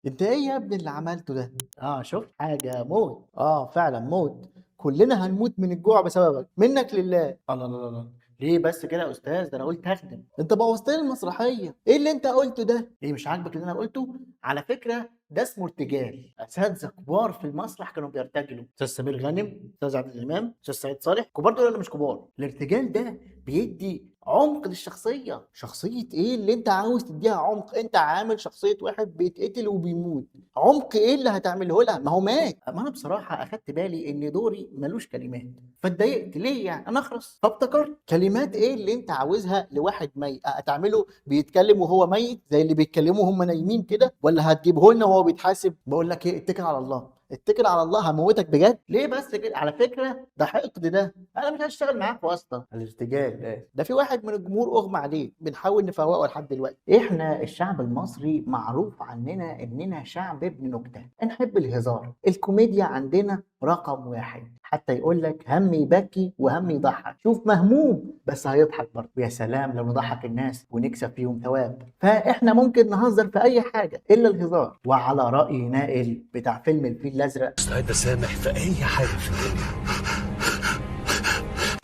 انت ايه يا ابني اللي عملته ده؟ شفت حاجة موت. فعلا موت. كلنا هنموت من الجوع بسببك، منك لله. الله الله الله. ليه بس كده يا استاذ؟ ده انا قلت هخدم. انت بوظت لي المسرحية. ايه اللي انت قلته ده؟ ايه مش عاجبك اللي انا قلته؟ على فكرة ده اسمه ارتجال. اساتذة كبار في المسرح كانوا بيرتجلوا. استاذ سمير غانم، استاذ عادل امام، استاذ سعيد صالح. كبار دول ولا مش كبار؟ الارتجال ده بيدي عمق للشخصية. شخصية ايه اللي انت عاوز تديها عمق؟ انت عامل شخصية واحد بيتقتل وبيموت، عمق ايه اللي هتعمله لها؟ ما هو مات. ما انا بصراحة اخدت بالي ان دوري ملوش كلمات، فاتضايقت. ليه يعني؟ انا اخرس. فافتكرت كلمات ايه اللي انت عاوزها لواحد ميت. هتعمله بيتكلم وهو ميت زي اللي بيتكلموا هم نايمين كده، ولا هتجيبه لنا وهو بيتحاسب؟ بقول لك ايه، اتكل على الله. اتكل على الله، هموتك بجد. ليه بس كده؟ على فكره ده حقد ده. انا مش هشتغل معاك واسطه. الارتجال ده في واحد من الجمهور اغمى عليه، بنحاول نفوقه لحد دلوقتي. احنا الشعب المصري معروف عننا اننا شعب ابن نكته، نحب الهزار. الكوميديا عندنا رقم واحد. حتى يقول لك هم يبكي وهم يضحك. شوف مهموم بس هيضحك برضه. يا سلام لو نضحك الناس ونكسب فيهم ثواب. فاحنا ممكن نهزر في اي حاجه الا الهزار. وعلى راي نائل بتاع فيلم الفيل الازرق، مستعد اسامح في اي حاجه في الدنيا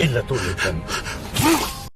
الا طول الدم.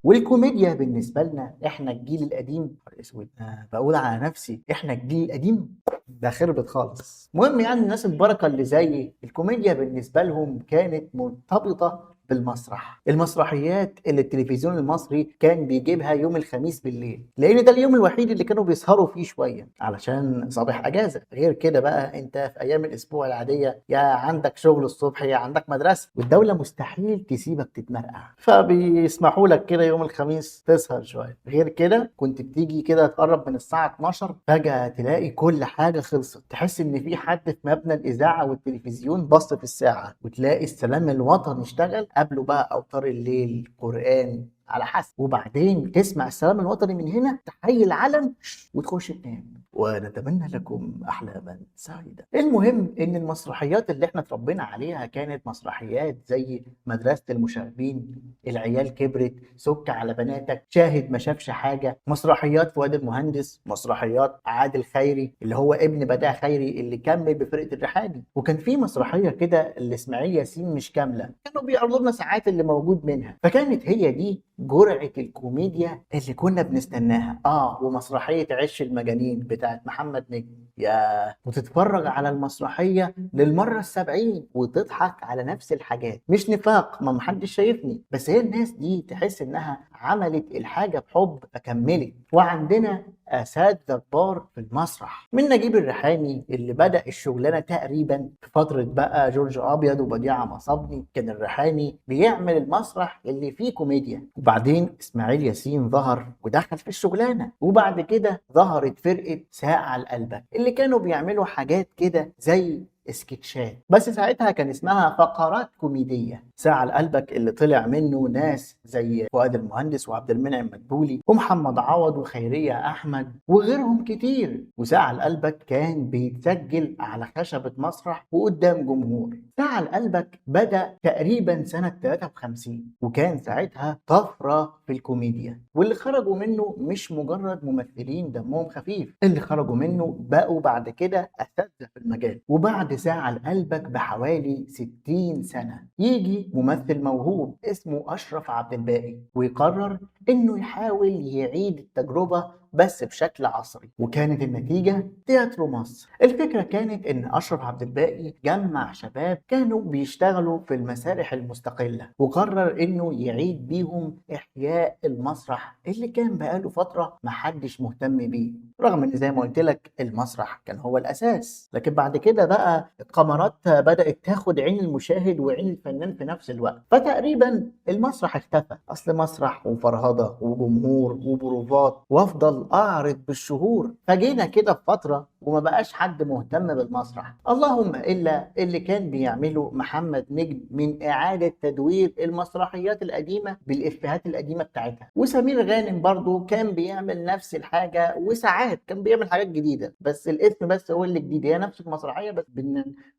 والكوميديا بالنسبه لنا احنا الجيل القديم. نهار اسود، بقول على نفسي احنا الجيل القديم ده خربت خالص. المهم يعني الناس البركه اللي زيي الكوميديا بالنسبه لهم كانت مرتبطه بالمسرح. المسرحيات اللي التلفزيون المصري كان بيجيبها يوم الخميس بالليل، لان ده اليوم الوحيد اللي كانوا بيسهروا فيه شويه علشان صباح اجازه. غير كده بقى انت في ايام الاسبوع العاديه يا عندك شغل الصبح يا عندك مدرسه، والدوله مستحيل تسيبك تتمرقع، فبيسمحوا لك كده يوم الخميس تسهر شويه. غير كده كنت بتيجي كده تقرب من الساعه 12 فجاه تلاقي كل حاجه خلصت. تحس ان في حد في مبنى الاذاعه والتلفزيون بص في الساعه، وتلاقي السلام الوطني اشتغل، قبله بقى اوتار الليل، قران على حسب. وبعدين تسمع السلام الوطني من هنا، تحيي العلم وتخش تنام، ونتمنى لكم احلاما سعيده. المهم ان المسرحيات اللي احنا اتربينا عليها كانت مسرحيات زي مدرسه المشاغبين، العيال كبرت، سك على بناتك، شاهد ما شافش حاجه، مسرحيات فؤاد المهندس، مسرحيات عادل خيري اللي هو ابن بديع خيري اللي كمل بفرقه الرحابي. وكان في مسرحيه كده لاسماعيل ياسين مش كامله، كانوا بيعرضوا لنا ساعات اللي موجود منها، فكانت هي دي جرعه الكوميديا اللي كنا بنستناها. ومسرحيه عش المجانين بتاعت محمد نجم، يا وتتفرج على المسرحيه للمره السبعين وتضحك على نفس الحاجات. مش نفاق، ما محدش شايفني، بس هي الناس دي تحس انها عملت الحاجه بحب فكملت. وعندنا اساتذه كبار في المسرح، من نجيب الريحاني اللي بدأ الشغلانه تقريبا في فتره بقى جورج ابيض وبديعه مصابني. كان الريحاني بيعمل المسرح اللي فيه كوميديا. وبعدين اسماعيل ياسين ظهر ودخل في الشغلانه، وبعد كده ظهرت فرقه ساعة لقلبك اللي كانوا بيعملوا حاجات كده زي سكتشات، بس ساعتها كان اسمها فقرات كوميديه. ساعة لقلبك اللي طلع منه ناس زي فؤاد المهندس وعبد المنعم مدبولي ومحمد عوض وخيرية احمد وغيرهم كتير. وساعة لقلبك كان بيتسجل على خشبة مسرح وقدام جمهور. ساعة لقلبك بدأ تقريبا سنة 53، وكان ساعتها طفرة في الكوميديا. واللي خرجوا منه مش مجرد ممثلين دمهم خفيف، اللي خرجوا منه بقوا بعد كده أساتذة في المجال. وبعد ساعة لقلبك بحوالي 60 سنة يجي ممثل موهوب اسمه أشرف عبد الباقي ويقرر إنه يحاول يعيد التجربة بس بشكل عصري. وكانت النتيجة تياترو مصر. الفكرة كانت إن أشرف عبد الباقي جمع شباب كانوا بيشتغلوا في المسارح المستقلة، وقرر إنه يعيد بيهم إحياء المسرح اللي كان بقاله فترة محدش مهتم بيه، رغم إن زي ما قلت لك المسرح كان هو الأساس. لكن بعد كده بقى الكاميرات بدأت تاخد عين المشاهد وعين الفنان في نفس الوقت، فتقريبا المسرح اختفى. أصل مسرح وفرهضة وجمهور وبروفات وأفضل أعرض بالشهور، فجينا كده في فترة وما بقاش حد مهتم بالمسرح، اللهم إلا اللي كان بيعمله محمد نجم من إعادة تدوير المسرحيات القديمة بالإفيهات القديمة بتاعتها. وسمير غانم برضو كان بيعمل نفس الحاجة، وساعات كان بيعمل حاجات جديدة بس الاسم بس هو اللي جديد، هي نفس المسرحية بس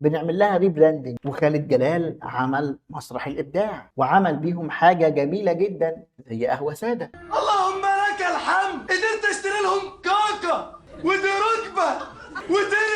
بنعمل لها ريبراندنج. وخالد جلال عمل مسرح الإبداع وعمل بيهم حاجة جميلة جدا زي قهوة سادة. اللهم لك الحمد، قدرت اشتري لهم كاكا ودي ركبه ودي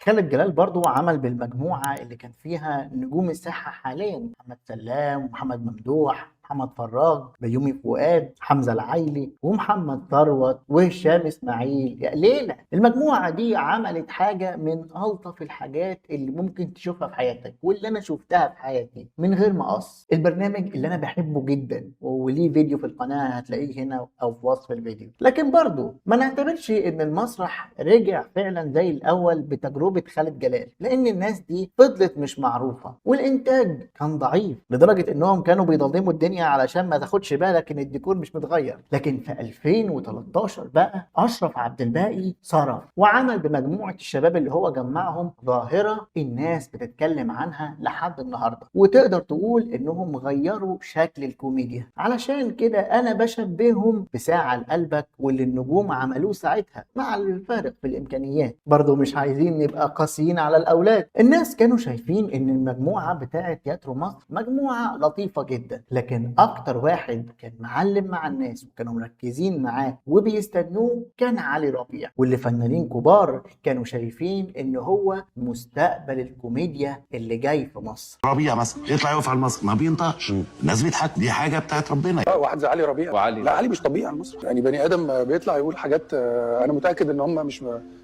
خالد جلال برضو عمل بالمجموعة اللي كان فيها نجوم الساحة حاليا، محمد سلام ومحمد ممدوح، محمد فراج، بيومي فؤاد، حمزة العيلي، ومحمد ثروت، وهشام اسماعيل. يا ليلى، المجموعة دي عملت حاجة من ألطف الحاجات اللي ممكن تشوفها في حياتك واللي أنا شفتها في حياتي من غير ما أقص. البرنامج اللي أنا بحبه جدا وليه فيديو في القناة هتلاقيه هنا أو في وصف الفيديو. لكن برضو ما نعتبرش إن المسرح رجع فعلا زي الأول بتجربة خالد جلال، لأن الناس دي فضلت مش معروفة والإنتاج كان ضعيف لدرجة إنهم كانوا بيضلموا الدنيا علشان ما تاخدش بالك ان الديكور مش متغير. لكن في 2013 بقى اشرف عبد الباقي صرف وعمل بمجموعه الشباب اللي هو جمعهم ظاهره الناس بتتكلم عنها لحد النهارده، وتقدر تقول انهم غيروا شكل الكوميديا. علشان كده انا بشبههم بساعه لقلبك واللي النجوم عملوه ساعتها، مع الفارق في الامكانيات. برضو مش عايزين نبقى قاسيين على الاولاد، الناس كانوا شايفين ان المجموعه بتاعه تياترو مصر مجموعه لطيفه جدا، لكن اكتر واحد كان معلم مع الناس وكانوا مركزين معاه وبيستنوه كان علي ربيع، واللي فنانين كبار كانوا شايفين ان هو مستقبل الكوميديا اللي جاي في مصر. ربيع مثلا يطلع يقف على المسرح ما بينطقش، الناس بيضحكوا، دي حاجه بتاعت ربنا. واحد زي علي ربيع وعلي لا علي مش طبيعي على المسرح، يعني بني ادم بيطلع يقول حاجات انا متاكد ان هم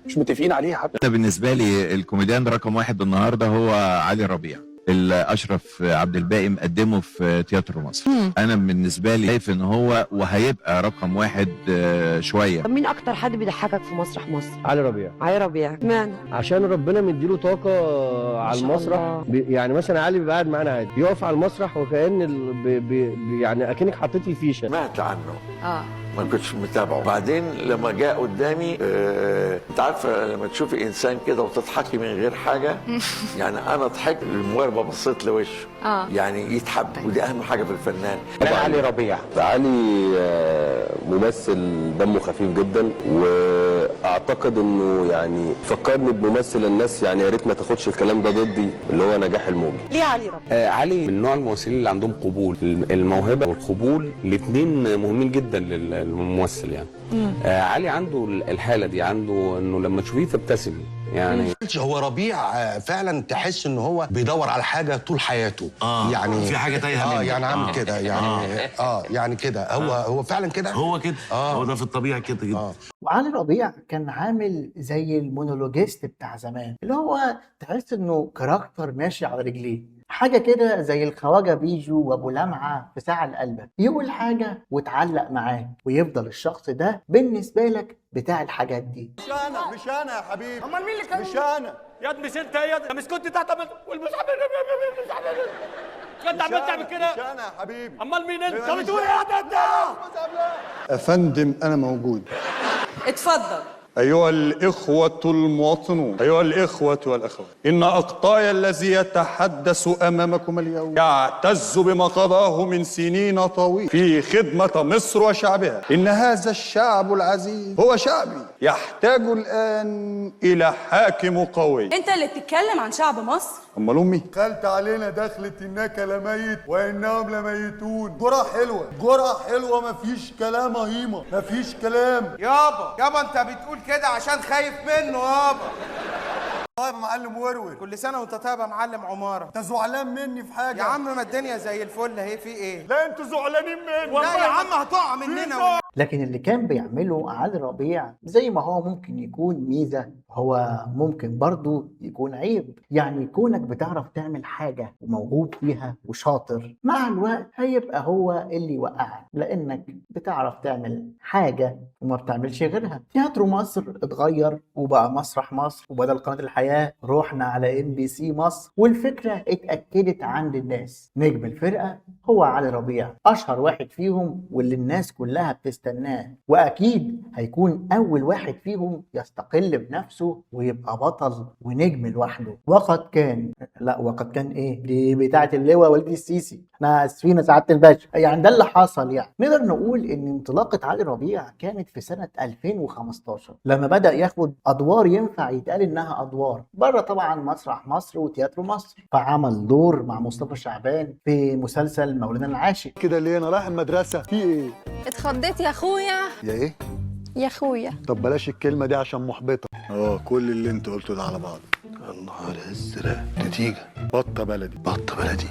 مش متفقين عليها حتى. انا بالنسبه لي الكوميديان رقم واحد النهارده هو علي ربيع اللي اشرف عبد الباقي مقدمه في تياترو مصر. انا بالنسبه لي شايف ان هو وهيبقى رقم واحد شويه. مين اكتر حد بيضحكك في مسرح مصر؟ علي ربيع. علي ربيع اشمعنى؟ عشان ربنا مديله طاقه على المسرح. يعني مثلا علي بيبقى قاعد معانا عادي يقف على المسرح وكأن يعني اكنك حطيت لي فيشه. سمعت عنه ما كنتش متابعه، بعدين لما جاء قدامي انت عارفه لما تشوفي انسان كده وتضحكي من غير حاجه يعني انا ضحكت لمجرد ما بصيت لوشه يعني يتحب، ودي اهم حاجه في الفنان. علي ربيع. علي ممثل دمه خفيف جدا، واعتقد انه يعني فكرني بممثل الناس يعني يا ريت ما تاخدش الكلام ده ضدي اللي هو نجاح الموجي. ليه علي ربيع؟ علي من نوع الممثلين اللي عندهم قبول، الموهبه والقبول الاثنين مهمين جدا للممثل يعني. علي عنده الحاله دي، عنده انه لما تشوفيه تبتسم يعني. هو ربيع فعلا تحس ان هو بيدور على حاجه طول حياته. يعني في حاجه تايهه منه. يعني عامل كده يعني يعني كده هو فعلا كده، هو كده هو ده في الطبيعه كده جدا. وعلي ربيع كان عامل زي المونولوجيست بتاع زمان، اللي هو تحس انه كاركتر ماشي على رجليه، حاجة كده زي الخواجة بيجو وابو لمعة في ساعة لقلبك، يقول حاجة وتعلق معاه ويفضل الشخص ده بالنسبة لك بتاع الحاجات دي. مش انا يا حبيبي. امال مين اللي كان؟ مش انا يا ابني مش انت يا ابني، مش كنت تحت والمصحف كنت عمال تعمل كده؟ مش انا يا حبيبي. امال مين انت؟ طب بتقول ايه يا انت؟ يا فندم انا موجود. اتفضل. أيها الإخوة المواطنون، أيها الإخوة والأخوات، إن أقطاي الذي يتحدث أمامكم اليوم يعتز بما قضاه من سنين طويل في خدمة مصر وشعبها. إن هذا الشعب العزيز هو شعبي يحتاج الآن إلى حاكم قوي. انت اللي بتتكلم عن شعب مصر؟ أمال أمي؟ خلت علينا دخلت إنك لميت وإنهم لميتون. جرعة حلوة، جرعة حلوة، مفيش كلام هيمة، مفيش كلام. يابا انت بتقول كده عشان خايف منه يابا. طيب يا معلم ورور، كل سنه وانت طيب يا معلم عماره. انت زعلان مني في حاجه؟ يا عم ما الدنيا زي الفل اهي، في ايه؟ لا انتوا زعلانين مني. لا يا عم هتقع مننا. لكن اللي كان بيعمله علي ربيع زي ما هو ممكن يكون ميزة، هو ممكن برضو يكون عيب. يعني كونك بتعرف تعمل حاجة وموهوب فيها وشاطر، مع الوقت هيبقى هو اللي يوقعك لأنك بتعرف تعمل حاجة وما بتعملش غيرها. تياترو مصر اتغير وبقى مسرح مصر، وبدل قناة الحياة رحنا على MBC مصر، والفكرة اتأكدت عند الناس. نجم الفرقة هو علي ربيع، أشهر واحد فيهم واللي الناس كلها بتستناه، وأكيد هيكون أول واحد فيهم يستقل بنفسه ويبقى بطل ونجم لوحده. وقد كان إيه؟ دي بتاعة اللواء والدي السيسي، احنا اسفين سعادة الباشا. يعني ده اللي حصل. يعني نقدر نقول ان انطلاقة علي ربيع كانت في سنة 2015 لما بدأ ياخد أدوار ينفع يتقال إنها أدوار بره طبعا مسرح مصر وتياترو مصر، فعمل دور مع مصطفى شعبان في مسلسل مولانا العاشق. كده ليه؟ انا رايح المدرسه. في ايه؟ اتخضيت يا اخويا. يا ايه؟ يا اخويا. طب بلاش الكلمه دي عشان محبطه. كل اللي انت قلته ده على بعض. النهار ازرق. نتيجه بطه بلدي. بطه بلدي.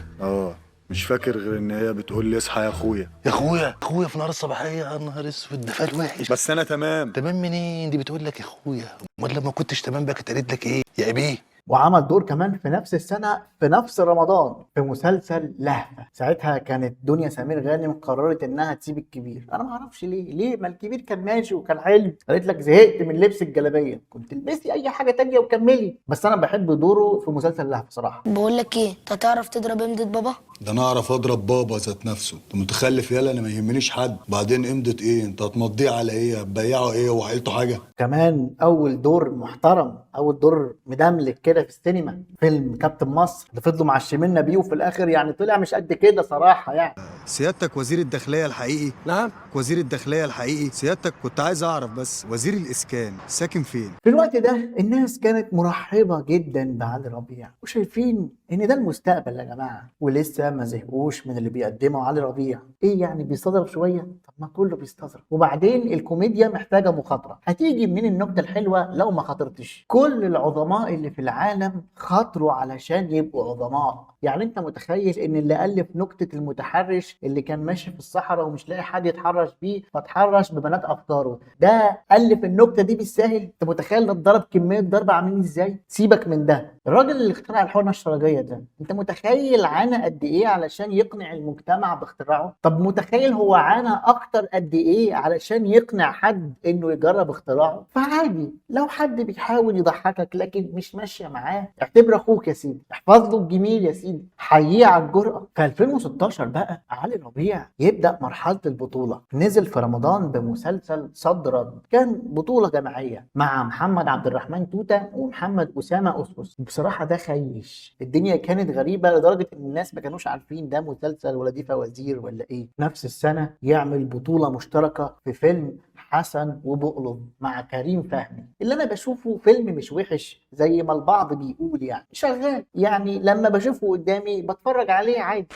مش فاكر غير ان هي بتقول لي اصحى يا اخويا. يا اخويا اخويا في نهار الصباحيه. يا نهار اسود ده فال وحش. بس انا تمام. تمام منين؟ دي بتقول لك يا اخويا. امال لما كنتش تمام بقى كانت قالت لك ايه يا ابيه؟ وعمل دور كمان في نفس السنة في نفس رمضان في مسلسل لهفة. ساعتها كانت دنيا سمير غانم قررت انها تسيب الكبير. انا ما اعرفش ليه ما الكبير كان ماشي وكان حلو. قالت لك زهقت من لبس الجلابية، كنت البسي اي حاجة تانية وكملي. بس انا بحب دوره في مسلسل لهفة صراحة. بقول لك ايه، انت تعرف تضرب امدة بابا؟ ده انا اعرف اضرب بابا ذات نفسه. انت متخلف يالا، انا ما يهمنيش حد. بعدين امدة ايه؟ انت هتمضيه على ايه؟ هتبيعه ايه؟ وعيلته حاجه؟ كمان اول دور محترم، اول دور مدملك كده في السينما، فيلم كابتن مصر اللي فضلوا معشميننا بيه وفي الاخر يعني طلع مش قد كده صراحه يعني. سيادتك وزير الداخليه الحقيقي؟ نعم وزير الداخليه الحقيقي. سيادتك كنت عايز اعرف بس وزير الاسكان ساكن فين؟ في الوقت ده الناس كانت مرحبه جدا بعلي ربيع وشايفين ان ده المستقبل يا جماعه، ولسه ما زهقوش من اللي بيقدمه علي ربيع. ايه يعني بيستظرف شويه؟ طب ما كله بيستظرف. وبعدين الكوميديا محتاجه مخاطره. هتيجي منين النكته الحلوه لو ما خاطرتش؟ كل العظماء اللي في العالم خاطروا علشان يبقوا عظماء. يعني انت متخيل ان اللي الف نكته المتحرش اللي كان ماشي في الصحراء ومش لاقي حد يتحرش بيه فتحرش ببنات افكاره، ده الف النكته دي بالساهل؟ انت متخيل ده اتضرب كميه ضرب عاملين ازاي؟ سيبك من ده، الراجل اللي اخترع الحقنه الشرجيه ده، انت متخيل عانى قد ايه علشان يقنع المجتمع باختراعه؟ طب متخيل هو عانى اكتر قد ايه علشان يقنع حد انه يجرب اختراعه؟ فعادي لو حد بيحاول يضحكك لكن مش ماشيه معاه، اعتبر اخوك يا سيدي، احفظ له الجميل يا سيدي، حييه على الجرأه. في 2016 بقى علي ربيع يبدا مرحله البطوله. نزل في رمضان بمسلسل صد رد، كان بطوله جماعيه مع محمد عبد الرحمن توته ومحمد اسامه اسس. بصراحه ده خيش، الدنيا كانت غريبه لدرجه ان الناس ما كانوش عارفين ده مسلسل ولا دي فوازير ولا ايه. نفس السنه يعمل بطوله مشتركه في فيلم حسن وبقلب مع كريم فهمي، اللي انا بشوفه فيلم مش وحش زي ما البعض بيقول، يعني شغال، يعني لما بشوفه قدامي بتفرج عليه عادي.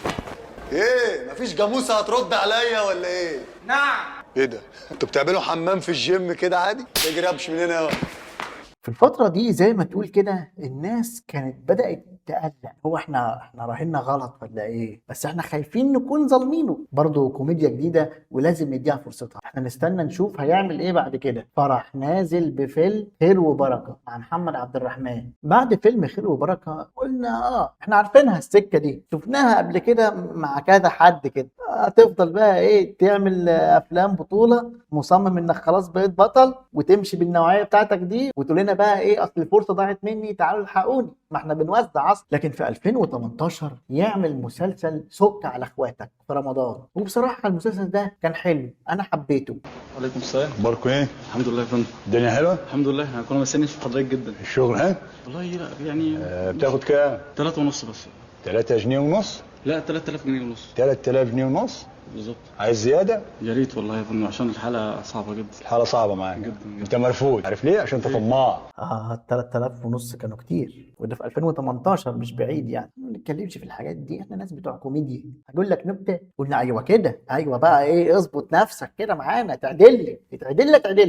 ايه مفيش جاموسه هترد عليا ولا ايه؟ نعم. ايه ده؟ انتوا بتعملوا حمام في الجيم كده عادي؟ اجري امشي من هنا. في الفترة دي زي ما تقول كده الناس كانت بدأت تقلق، هو احنا رايحين غلط ولا ايه؟ بس احنا خايفين نكون ظالمينه. برضه كوميديا جديدة ولازم نديها فرصتها، احنا نستنى نشوف هيعمل ايه بعد كده. فرح نازل بفيلم خير وبركة مع محمد عبد الرحمن. بعد فيلم خير وبركة قلنا احنا عارفينها السكة دي، شفناها قبل كده مع كذا حد كده. هتفضل بقى ايه تعمل افلام بطولة، مصمم انك خلاص بقيت بطل وتمشي بالنوعية بتاعتك دي وتقول لنا بقى ايه اصل الفرصة ضاعت مني تعالوا الحقوني، ما احنا بنوزع اصلا. لكن في 2018 يعمل مسلسل سك على اخواتك في رمضان، وبصراحة المسلسل ده كان حلو، انا حبيته. وعليكم السلام. اخباركم ايه؟ الحمد لله يا فندم. الدنيا حلوه؟ الحمد لله، انا كنا مستنيين حضرتك جدا. الشغل ها؟ والله لا يعني بتاخد كام؟ 3.5 بس. 3 جنيه ونص؟ لا 3000 جنيه ونص. 3000 جنيه ونص؟ بالظبط. عايز زياده؟ يا ريت والله يا فندم عشان الحاله صعبه جدا. الحاله صعبه معاك جدا. انت مرفوض، عارف ليه؟ عشان انت طماع. 3000 ونص كانوا كتير، وده في 2018 مش بعيد يعني. ما نتكلمش في الحاجات دي، احنا ناس بتوع كوميديا. هقول لك نكته قلنا ايوه كده، ايوه بقى ايه اظبط نفسك كده معانا، تعدل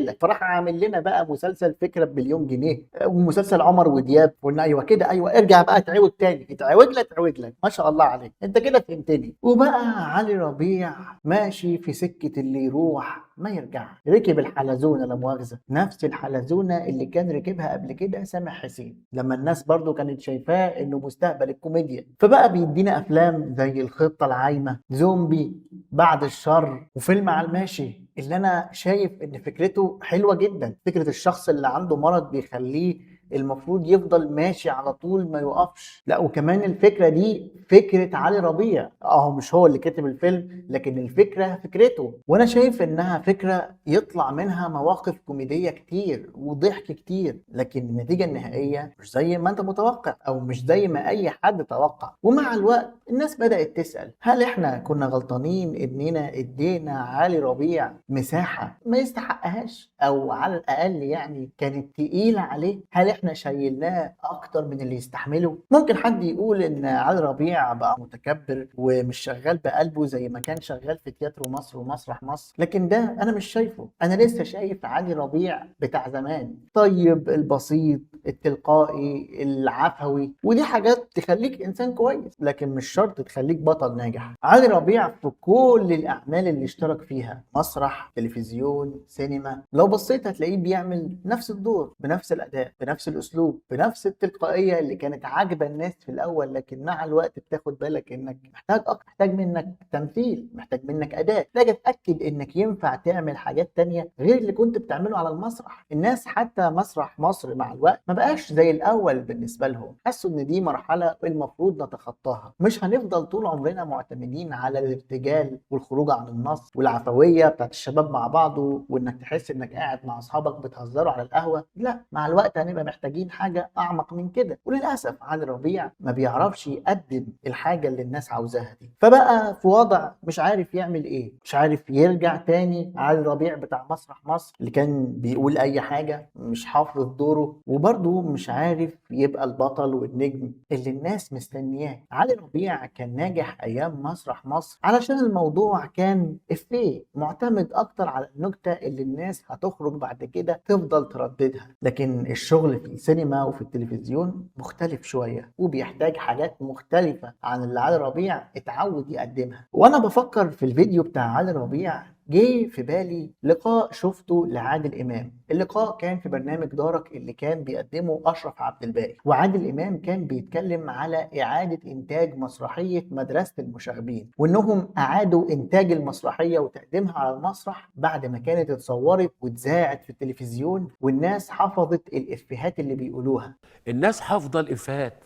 لك. فراح عامل لنا بقى مسلسل فكره بمليون جنيه ومسلسل عمر ودياب. قلنا ايوه كده، ايوه ارجع بقى تعوج تاني، تعوج لك ما شاء الله عليك، انت كده فهمتني. وبقى علي ربيع ماشي في سكه اللي يروح ما يرجع، ركب الحلزونه لا مؤاخذه، نفس الحلزونه اللي كان ركبها قبل كده سامح حسين لما الناس برضو كانت شايفاه انه مستقبل الكوميديا. فبقى بيدينا افلام زي الخطه العايمه، زومبي، بعد الشر، وفيلم على الماشي اللي انا شايف ان فكرته حلوه جدا. فكره الشخص اللي عنده مرض بيخليه المفروض يفضل ماشي على طول ما يوقفش. لا وكمان الفكرة دي فكرة علي ربيع، مش هو اللي كتب الفيلم لكن الفكرة فكرته، وانا شايف انها فكرة يطلع منها مواقف كوميدية كتير وضحك كتير، لكن النتيجة النهائية مش زي ما انت متوقع او مش زي ما اي حد توقع. ومع الوقت الناس بدأت تسأل هل احنا كنا غلطانين اننا ادينا علي ربيع مساحة ما يستحقهاش، او على الاقل يعني كانت تقيلة عليه؟ هل احنا شايلناه اكتر من اللي يستحمله. ممكن حد يقول ان علي ربيع بقى متكبر ومش شغال بقلبه زي ما كان شغال في تياترو مصر ومسرح مصر، لكن ده انا مش شايفه. انا لسه شايف علي ربيع بتاع زمان، طيب، البسيط، التلقائي، العفوي، ودي حاجات تخليك انسان كويس لكن مش شرط تخليك بطل ناجح. علي ربيع في كل الاعمال اللي اشترك فيها، مسرح، تلفزيون، سينما، لو بصيت هتلاقيه بيعمل نفس الدور بنفس الاداء بنفس الاسلوب بنفس التلقائيه اللي كانت عاجبه الناس في الاول، لكن مع الوقت بتاخد بالك انك محتاج اكتر، محتاج منك تمثيل، محتاج منك اداء، محتاج تتاكد انك ينفع تعمل حاجات تانية غير اللي كنت بتعمله على المسرح. الناس حتى مسرح مصر مع الوقت ما بقاش زي الاول بالنسبه لهم، حسوا ان دي مرحله المفروض نتخطاها. مش هنفضل طول عمرنا معتمدين على الارتجال والخروج عن النص والعفويه بتاعت الشباب مع بعضه، وانك تحس انك قاعد مع اصحابك بتهزروا على القهوه. لا، مع الوقت هنبقى محتاجين حاجه اعمق من كده، وللاسف علي ربيع ما بيعرفش يقدم الحاجه اللي الناس عاوزاها دي، فبقى في وضع مش عارف يعمل ايه، مش عارف يرجع تاني علي ربيع بتاع مسرح مصر اللي كان بيقول اي حاجه، مش حافظ دوره، وبرضه مش عارف يبقى البطل والنجم اللي الناس مستنياه. علي ربيع كان ناجح ايام مسرح مصر علشان الموضوع كان افيه معتمد اكتر على النكته اللي الناس هتخرج بعد كده تفضل ترددها، لكن الشغل في السينما وفي التلفزيون مختلف شويه وبيحتاج حاجات مختلفه عن اللي علي ربيع اتعود يقدمها. وانا بفكر في الفيديو بتاع علي ربيع جه في بالي لقاء شفته لعادل إمام. اللقاء كان في برنامج دارك اللي كان بيقدمه أشرف عبد الباقي، وعادل إمام كان بيتكلم على إعادة إنتاج مسرحية مدرسة المشاغبين، وإنهم أعادوا إنتاج المسرحية وتقديمها على المسرح بعد ما كانت اتصورت واتذاعت في التلفزيون والناس حفظت الإفيهات اللي بيقولوها. الناس حافظة الإفيهات،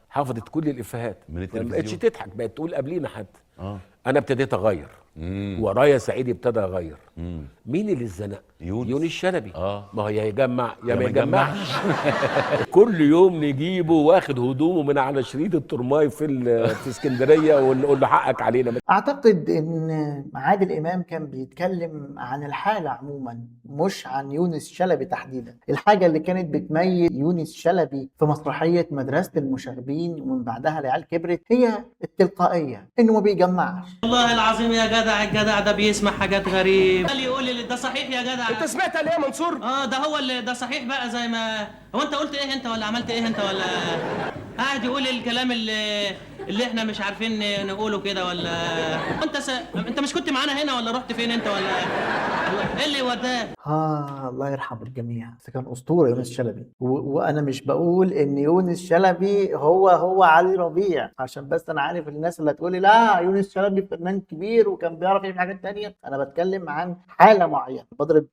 حفظت كل الإفيهات من التلفزيون، ما بقتش تضحك، بقت تقول قبلينا حتى. أنا ابتديت أغير، ورايا سعيد ابتدى يغير. مين اللي اتزنق؟ يونس الشلبي. ما هو يا يجمع يا ما يجمعش. كل يوم نجيبه واخد هدومه من على شريط الترماي في اسكندريه ونقول له حقك علينا. اعتقد ان عادل امام كان بيتكلم عن الحاله عموما مش عن يونس شلبي تحديدا. الحاجه اللي كانت بتميز يونس شلبي في مسرحيه مدرسه المشاغبين ومن بعدها العيال كبرت هي التلقائيه، انه ما بيجمعش. والله العظيم يا جدع، الجدع ده بيسمع حاجات غريبه. قال يقول لي ده صحيح يا جدع. انت سمعت ليه يا منصور؟ ده هو اللي ده صحيح بقى، زي ما هو انت قلت ايه انت ولا عملت ايه انت ولا قاعد يقول الكلام اللي احنا مش عارفين نقوله كده، ولا انت مش كنت معانا هنا ولا رحت فين انت ولا ايه اللي وداك؟ الله يرحم الجميع، بس كان اسطوره يونس شلبي. وانا مش بقول ان يونس شلبي هو علي ربيع عشان بس انا عارف الناس اللي هتقولي لا يونس شلبي فنان كبير وكان بيعرف يعمل حاجات تانية. انا بتكلم عن حاله معينه،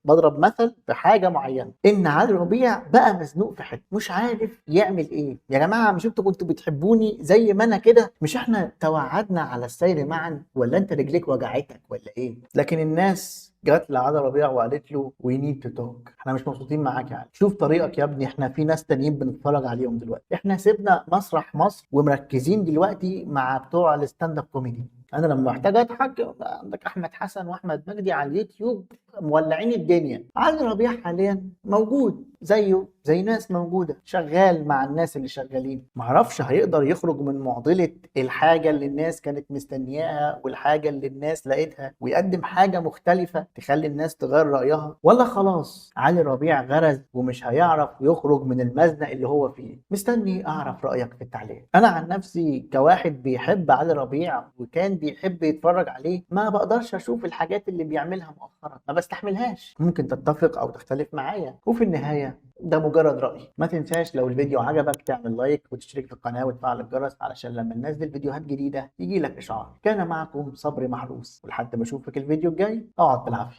بضرب مثل بحاجه معينه، ان علي ربيع بقى مزنوق في حته مش عارف يعمل ايه. يا جماعه مش انتوا كنتوا بتحبوني زي ما انا كده؟ مش احنا توعدنا على السير معا؟ ولا انت رجليك وجعتك ولا ايه؟ لكن الناس جات لعلي ربيع وقالت له وي نيد تو توك، احنا مش مبسوطين معاك يا علي، شوف طريقك يا ابني، احنا في ناس تانيين بنتفرج عليهم دلوقتي، احنا سيبنا مسرح مصر ومركزين دلوقتي مع بتوع الستاند اب كوميدي. انا لما محتاج اضحك عندك احمد حسن واحمد مجدي على اليوتيوب مولعين الدنيا. علي ربيع حاليا موجود زيه زي ناس موجوده، شغال مع الناس اللي شغالين. معرفش هيقدر يخرج من معضله الحاجه اللي الناس كانت مستنياها والحاجه اللي الناس لقيتها ويقدم حاجه مختلفه تخلي الناس تغير رايها، ولا خلاص علي ربيع غرز ومش هيعرف يخرج من المزنق اللي هو فيه. مستني اعرف رايك في التعليق. انا عن نفسي كواحد بيحب علي ربيع وكان بيحب يتفرج عليه، ما بقدرش اشوف الحاجات اللي بيعملها مؤخرا، ما بستحملهاش. ممكن تتفق او تختلف معايا، وفي النهايه ده مجرد رأي. ما تنساش لو الفيديو عجبك تعمل لايك وتشترك في القناة وتفعل الجرس علشان لما ننزل فيديوهات جديدة يجيلك إشعار. كان معكم صبري محروس، ولحد ما اشوفك الفيديو الجاي اقعد بالعافية.